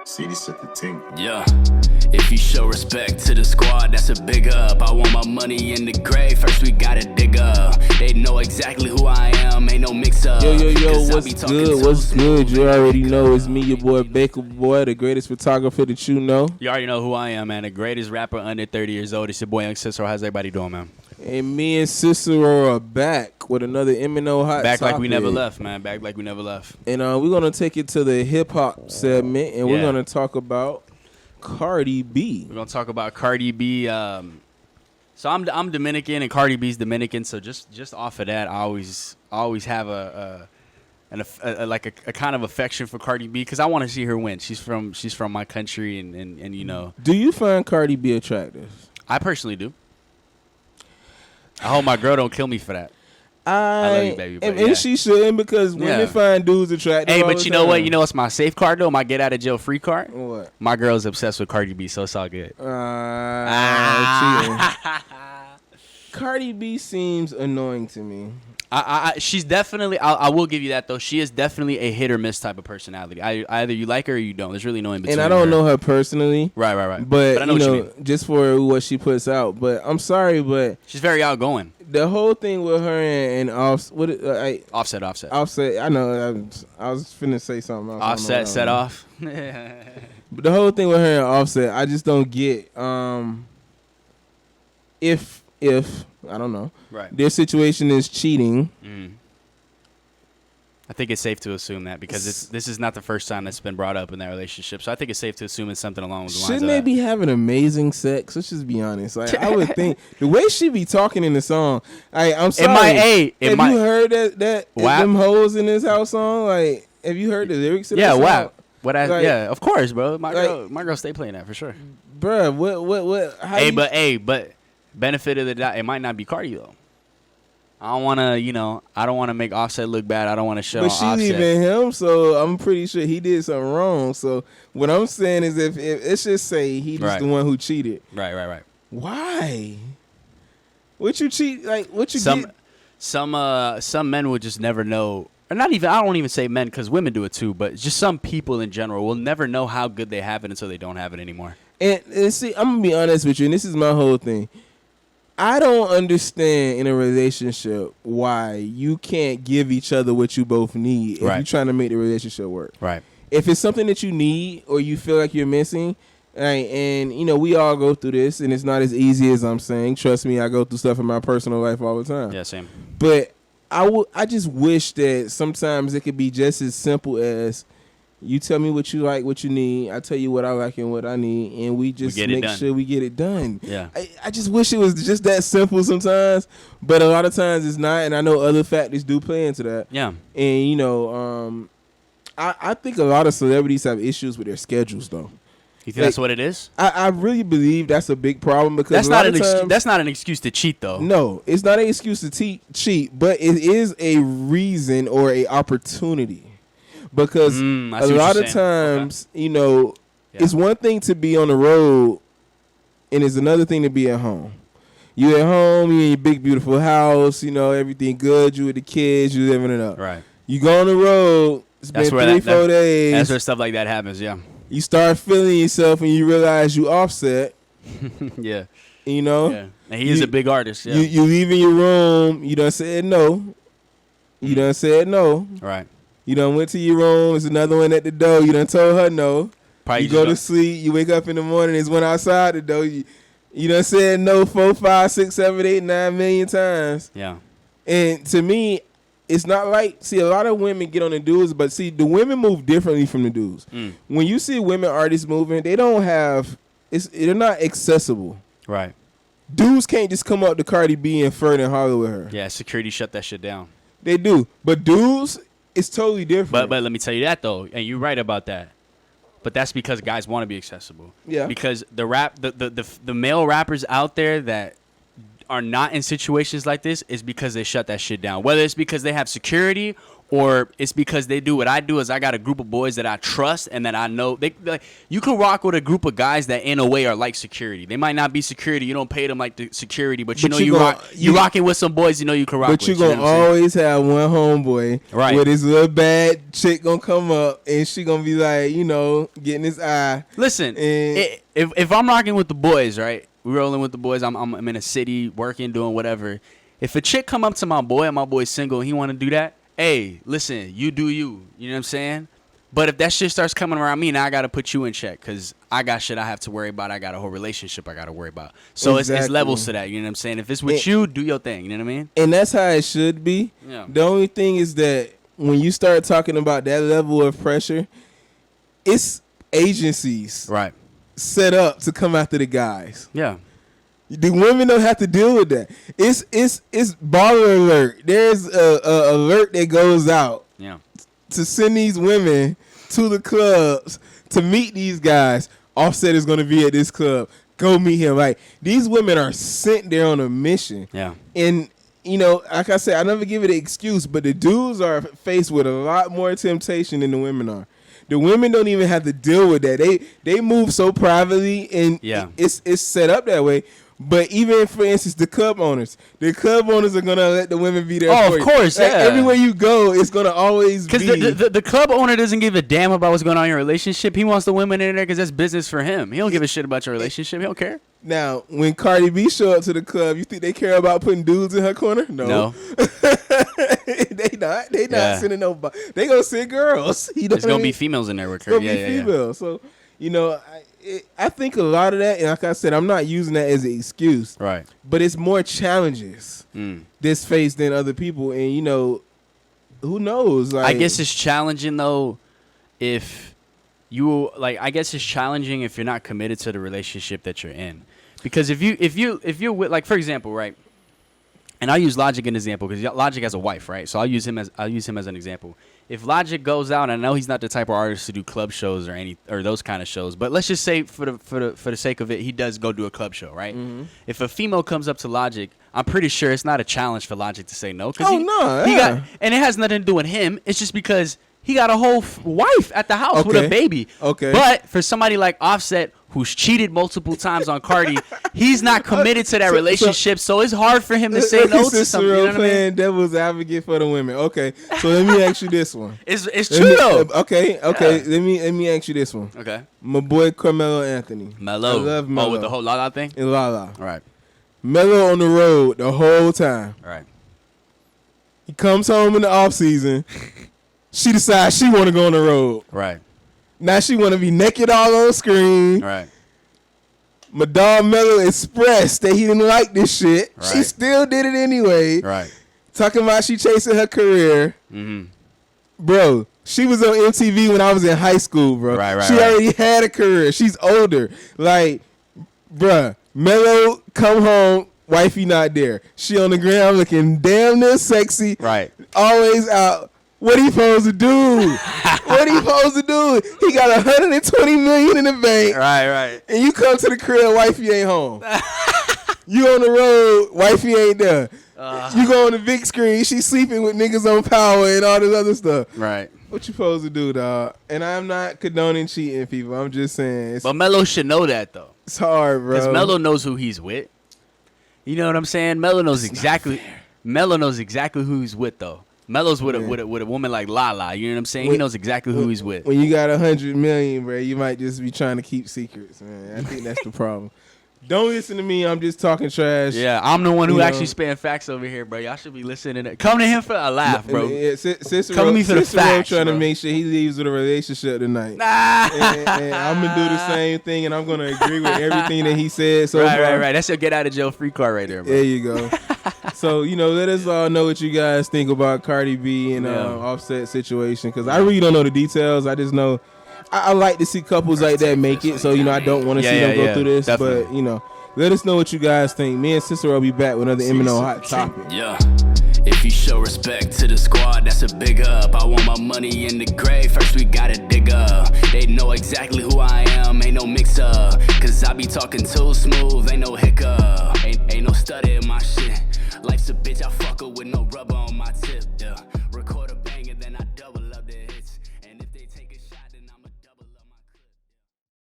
CD set the team. Yeah. If you show respect to the squad, that's a big up. I want my money in the grave. First we gotta dig up. They know exactly who I am. Ain't no mix up. Yo, what's good? What's good? You already know it's me, your boy Bakerboy, the greatest photographer that you know. You already know who I am, man. The greatest rapper under 30 years old. It's your boy Young Cicero. How's everybody doing, man? And me and Cicero are back with another M&O hot Back topic. like we never left, man. Back like we never left. And we're gonna take it to the hip hop segment, and we're gonna talk about Cardi B. We're gonna talk about Cardi B. So I'm Dominican and Cardi B's Dominican. So just off of that, I always have a kind of affection for Cardi B because I want to see her win. She's from my country, and you know. Do you find Cardi B attractive? I personally do. I hope my girl don't kill me for that. I love you, baby. And she shouldn't because women find dudes attractive. Hey, but you know what? You know what's my safe card though? My get out of jail free card. What? My girl's obsessed with Cardi B, so it's all good. Cardi B seems annoying to me. She's definitely. I will give you that though. She is definitely a hit or miss type of personality. Either you like her or you don't. There's really no in between. And I don't know her personally. Right. But I know you know, what you mean. just for what she puts out. But I'm sorry, but she's very outgoing. The whole thing with her and Offset. I know. I was finna say something else. Offset set off. But the whole thing with her and Offset, I just don't get. If I don't know, right? Their situation is cheating. I think it's safe to assume that because this is not the first time that's been brought up in that relationship. So I think it's safe to assume it's something along the lines of that. Shouldn't they be having amazing sex? Let's just be honest. Like I would think the way she be talking in the song. I'm sorry. Have you heard that them hoes in this house song? Like, have you heard the lyrics to that song? Yeah, WAP. Yeah, of course, bro. My girl stay playing that for sure. Bruh, what? But benefit of the doubt, it might not be Cardi though. I don't want to make Offset look bad. I don't want to show Offset. But she leaving him, so I'm pretty sure he did something wrong. So what I'm saying is if let's just say he was the one who cheated. Right. Why? What you cheat? Like, what you get? Some men will just never know. Or not even, I don't even say men because women do it too, but just some people in general will never know how good they have it until they don't have it anymore. And see, I'm going to be honest with you, and this is my whole thing. I don't understand in a relationship why you can't give each other what you both need if you're trying to make the relationship work. Right. If it's something that you need or you feel like you're missing, and you know we all go through this, and it's not as easy as I'm saying. Trust me, I go through stuff in my personal life all the time. Yeah, same. But I just wish that sometimes it could be just as simple as you tell me what you like, what you need. I tell you what I like and what I need, and we just make sure we get it done. Yeah. I just wish it was just that simple sometimes, but a lot of times it's not, and I know other factors do play into that. Yeah. And, you know, I think a lot of celebrities have issues with their schedules, though. You think that's what it is? I really believe that's a big problem because that's not an excuse to cheat, though. No, it's not an excuse to cheat, but it is a reason or a opportunity. Because a lot of times, you know, it's one thing to be on the road and it's another thing to be at home. You at home, you in your big, beautiful house, you know, everything good. You with the kids, you living it up. Right. You go on the road, it's been 3-4 days. That's where stuff like that happens, yeah. You start feeling yourself and you realize you Offset. Yeah. You know? Yeah. And he is a big artist, yeah. You leave in your room, you done said no. You done said no. Right. You done went to your room. There's another one at the door. You done told her no. Probably you go to sleep. You wake up in the morning. There's one outside the door. You done said no 4, 5, 6, 7, 8, 9 million times. Yeah. And to me, it's not like, see, a lot of women get on the dudes, but see, the women move differently from the dudes. When you see women artists moving, they're not accessible. Right. Dudes can't just come up to Cardi B and flirt and holler with her. Yeah, security shut that shit down. They do. But dudes, it's totally different. But let me tell you that though, and you're right about that. But that's because guys want to be accessible. Yeah. Because the male rappers out there that are not in situations like this is because they shut that shit down. Whether it's because they have security or it's because they do what I do. Is I got a group of boys that I trust and that I know you can rock with a group of guys that in a way are like security. They might not be security. You don't pay them like the security, but you rocking with some boys. You know you can rock. But with. You gonna always have one homeboy, right? With his little bad chick gonna come up and she gonna be like, getting his eye. Listen, if I'm rocking with the boys, right? We rolling with the boys. I'm in a city working, doing whatever. If a chick come up to my boy and my boy's single and he want to do that, hey, listen, you do you. You know what I'm saying? But if that shit starts coming around me, now I got to put you in check because I got shit I have to worry about. I got a whole relationship I got to worry about. So it's levels to that. You know what I'm saying? If it's with you, do your thing. You know what I mean? And that's how it should be. Yeah. The only thing is that when you start talking about that level of pressure, it's agencies set up to come after the guys. Yeah. The women don't have to deal with that. It's baller alert. There's a alert that goes out to send these women to the clubs to meet these guys. Offset is going to be at this club. Go meet him. Like, these women are sent there on a mission. Yeah. And, like I said, I never give it an excuse, but the dudes are faced with a lot more temptation than the women are. The women don't even have to deal with that. They move so privately, and it's set up that way. But even, for instance, the club owners are going to let the women be there for you. Oh, of course, like, everywhere you go, it's going to always be. Because the club owner doesn't give a damn about what's going on in your relationship. He wants the women in there because that's business for him. He don't give a shit about your relationship. He don't care. Now, when Cardi B show up to the club, you think they care about putting dudes in her corner? No. They not sending nobody. They going to send girls. There's going to be females in there with her. It's going to be females. So, I think a lot of that, and like I said, I'm not using that as an excuse. Right. But it's more challenges this face than other people. And, who knows? Like, I guess it's challenging, though, if you, I guess it's challenging if you're not committed to the relationship that you're in. Because if you're with, for example, right, and I'll use Logic as an example because Logic has a wife, right? So I'll use him as an example. If Logic goes out, and I know he's not the type of artist to do club shows or those kind of shows, but let's just say for the sake of it, he does go do a club show, right? Mm-hmm. If a female comes up to Logic, I'm pretty sure it's not a challenge for Logic to say no. And it has nothing to do with him. It's just because he got a whole wife at the house with a baby. Okay. But for somebody like Offset, who's cheated multiple times on Cardi, he's not committed to that relationship, so it's hard for him to say no to something. You know what playing devil's advocate for the women. Okay, so let me ask you this one. It's true though. Okay. Yeah. Let me ask you this one. Okay. My boy Carmelo Anthony. Mello. I love Mello. Oh, with the whole Lala thing? And Lala. All right. Mello on the road the whole time. All right. He comes home in the off season. She decides she want to go on the road. Right. Now she want to be naked all on screen. Right. My dog Mello expressed that he didn't like this shit. Right. She still did it anyway. Right. Talking about she chasing her career. Mm-hmm. Bro, she was on MTV when I was in high school, bro. Right. She already had a career. She's older. Like, bruh, Mello come home, wifey not there. She on the ground looking damn near sexy. Right. Always out. What he supposed to do? He got $120 million in the bank. Right. And you come to the crib, wifey ain't home. You on the road, wifey ain't there. You go on the big screen, she sleeping with niggas on Power and all this other stuff. Right. What you supposed to do, dog? And I'm not condoning cheating, people. I'm just saying. But Mello should know that, though. It's hard, bro. Because Mello knows who he's with. You know what I'm saying? Mello knows exactly who he's with, though. Mello's with a woman like Lala. You know what I'm saying? He knows exactly who he's with. When you got $100 million, bro, you might just be trying to keep secrets, man. I think that's the problem. Don't listen to me. I'm just talking trash. Yeah, I'm the one who actually spitting facts over here, bro. Y'all should be listening. Come to him for a laugh, bro. Cicero, come to me for the facts, trying bro. to make sure he leaves with a relationship tonight. and I'm going to do the same thing, and I'm going to agree with everything that he said so far. Right. That's your get-out-of-jail-free card right there, bro. There you go. So, let us all know what you guys think about Cardi B and Offset situation, because I really don't know the details. I just know I like to see couples like that make it, so, I don't want to see them go through this. Definitely. But, let us know what you guys think. Me and Cicero will be back with another M&O Hot Topic. Yeah. If you show respect to the squad, that's a big up. I want my money in the grave. First we gotta dig up. They know exactly who I am. Ain't no mix up. Cause I be talking too smooth. Ain't no hiccup.